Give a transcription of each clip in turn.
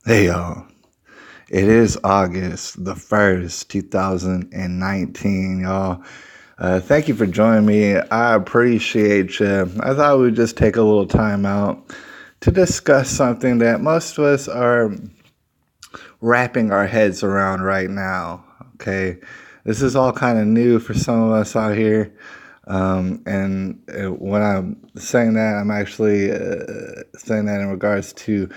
Hey y'all, it is August the 1st, 2019, y'all. Thank you for joining me. I appreciate you. I thought we'd just take a little time out to discuss something that most of us are wrapping our heads around right now. Okay, this is all kind of new for some of us out here. And when I'm saying that, I'm actually saying that in regards to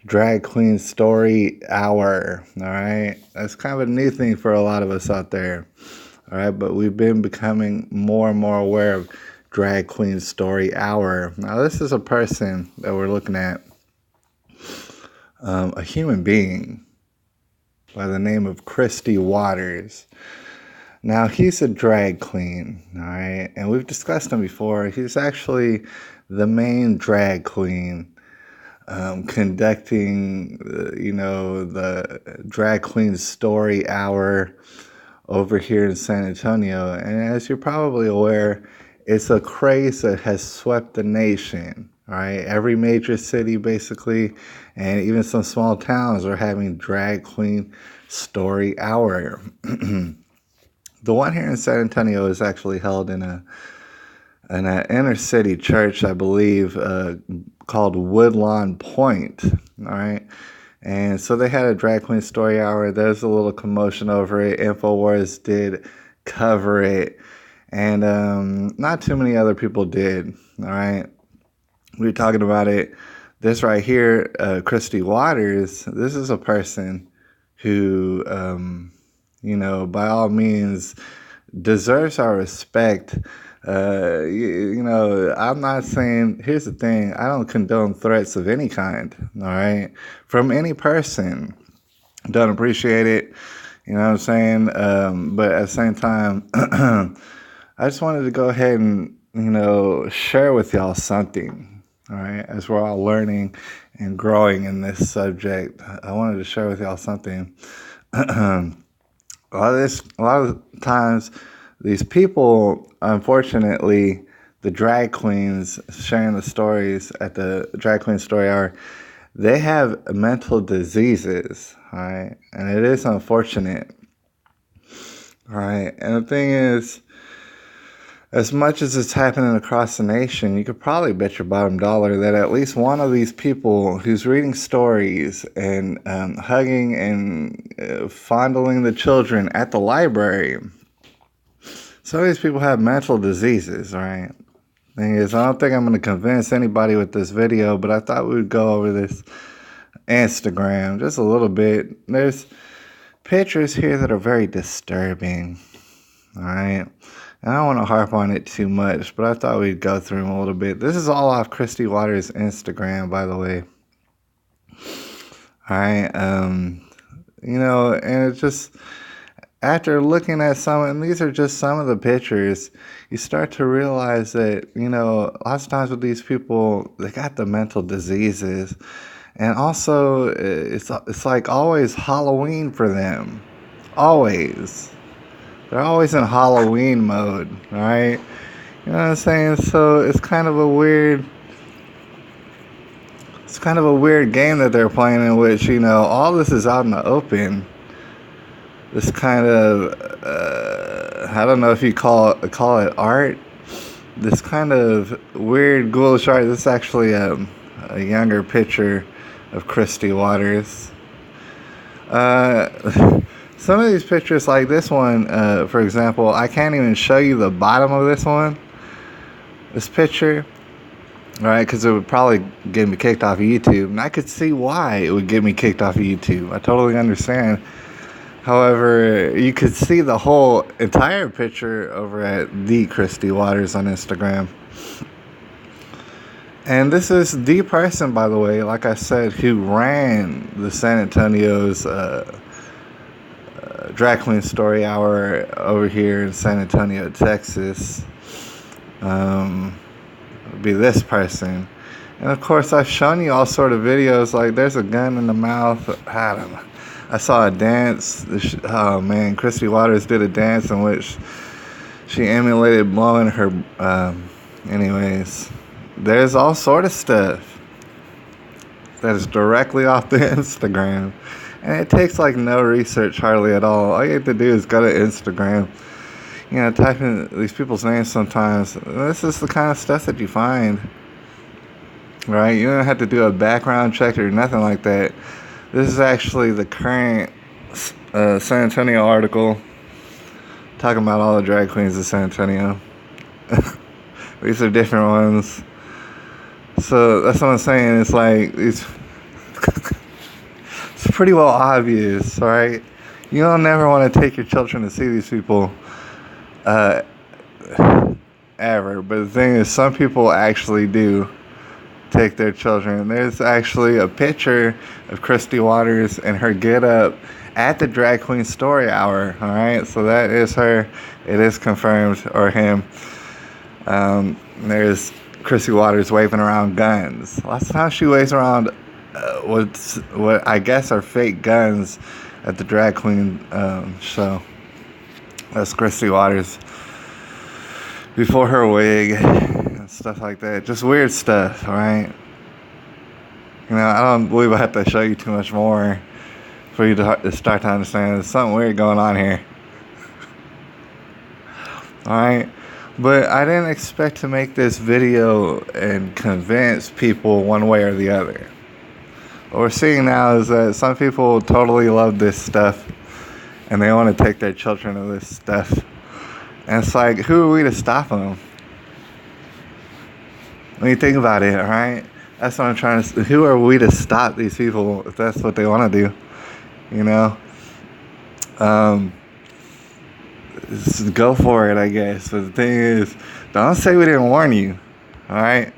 Drag Queen Story Hour. All right, that's kind of a new thing for a lot of us out there. All right, but we've been becoming more and more aware of Drag Queen Story Hour. Now, this is a person that we're looking at, a human being by the name of Kristi Waters. Now, he's a drag queen, all right? And we've discussed him before. He's actually the main drag queen conducting, the Drag Queen Story Hour over here in San Antonio. And as you're probably aware, it's a craze that has swept the nation, all right? Every major city, basically, and even some small towns are having Drag Queen Story Hour. The one here in San Antonio is actually held in an inner city church, I believe, called Woodlawn Point. All right. And so they had a drag queen story hour. There's a little commotion over it. InfoWars did cover it. And not too many other people did. All right. We were talking about it. This right here, Kristi Waters, this is a person who, by all means, deserves our respect. I'm not saying, here's the thing, I don't condone threats of any kind, all right, from any person. Don't appreciate it, you know what I'm saying? But at the same time, I just wanted to go ahead and, share with y'all something, all right, as we're all learning and growing in this subject. I wanted to share with y'all something. A lot of times, these people, unfortunately, the drag queens sharing the stories at the Drag Queen Story Hour, they have mental diseases, all right? And it is unfortunate, all right? And the thing is, as much as it's happening across the nation, you could probably bet your bottom dollar that at least one of these people who's reading stories and hugging and fondling the children at the library, some of these people have mental diseases, right? Thing is, I don't think I'm going to convince anybody with this video, but I thought we would go over this Instagram just a little bit. There's pictures here that are very disturbing, all right? And I don't want to harp on it too much, but I thought we'd go through them a little bit. This is all off Kristi Waters' Instagram, by the way. All right, and it's just, after looking at some, and these are just some of the pictures, you start to realize that, lots of times with these people, they got the mental diseases. And also, it's like always Halloween for them. Always. They're always in Halloween mode, right? You know what I'm saying? So it's kind of a weird game that they're playing in which, all this is out in the open. This kind of, I don't know if you call it art. This kind of weird ghoulish art. This is actually a younger picture of Kristi Waters. Some of these pictures, like this one, for example, I can't even show you the bottom of this one. This picture, right? Because it would probably get me kicked off of YouTube. And I could see why it would get me kicked off of YouTube. I totally understand. However, you could see the whole entire picture over at the Kristi Waters on Instagram. And this is the person, by the way, like I said, who ran the San Antonio's Drag Queen Story Hour over here in San Antonio, Texas. Would be this person. And of course, I've shown you all sort of videos, like there's a gun in the mouth. I don't know. I saw a dance. Oh man, Kristi Waters did a dance in which she emulated blowing her. Anyways, there's all sort of stuff. that is directly off the Instagram. And it takes like no research hardly at all. You have to do is go to Instagram, type in these people's names sometimes. This is the kind of stuff that you find, right? You don't have to do a background check or nothing like that. This is actually the current San Antonio article talking about all the drag queens of San Antonio. These are different ones. So that's what I'm saying. It's like it's pretty well obvious, right? You don't never want to take your children to see these people, ever. But the thing is, some people actually do take their children. There's actually a picture of Kristi Waters and her get up at the Drag Queen Story Hour. All right, so that is her. It is confirmed, or him. There's Kristi Waters waving around guns. Last time she waves around what I guess are fake guns at the Drag Queen show. That's Kristi Waters before her wig and stuff like that. Just weird stuff, right? I don't believe I have to show you too much more for you to start to understand there's something weird going on here. Alright? But I didn't expect to make this video and convince people one way or the other. What we're seeing now is that some people totally love this stuff and they want to take their children to this stuff. And it's like, who are we to stop them? When you think about it, alright? That's what I'm trying to... Who are we to stop these people if that's what they want to do? Just go for it, I guess. But the thing is, don't say we didn't warn you. Alright?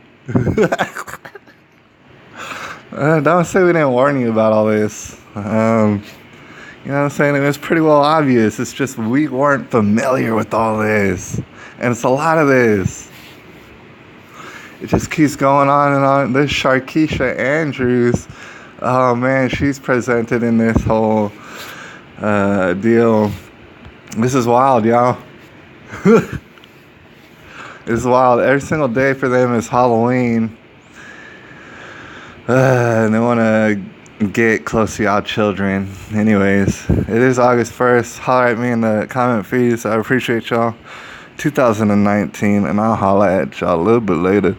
Don't say we didn't warn you about all this. You know what I'm saying? It was pretty well obvious. It's just we weren't familiar with all this. And it's a lot of this. It just keeps going on and on. This Sharkeisha Andrews, oh man, she's presented in this whole deal. This is wild, y'all. This is wild. Every single day for them is Halloween. And they want to get close to y'all children. Anyways, it is August 1st. Holler at me in the comment feeds. I appreciate y'all. 2019, and I'll holler at y'all a little bit later.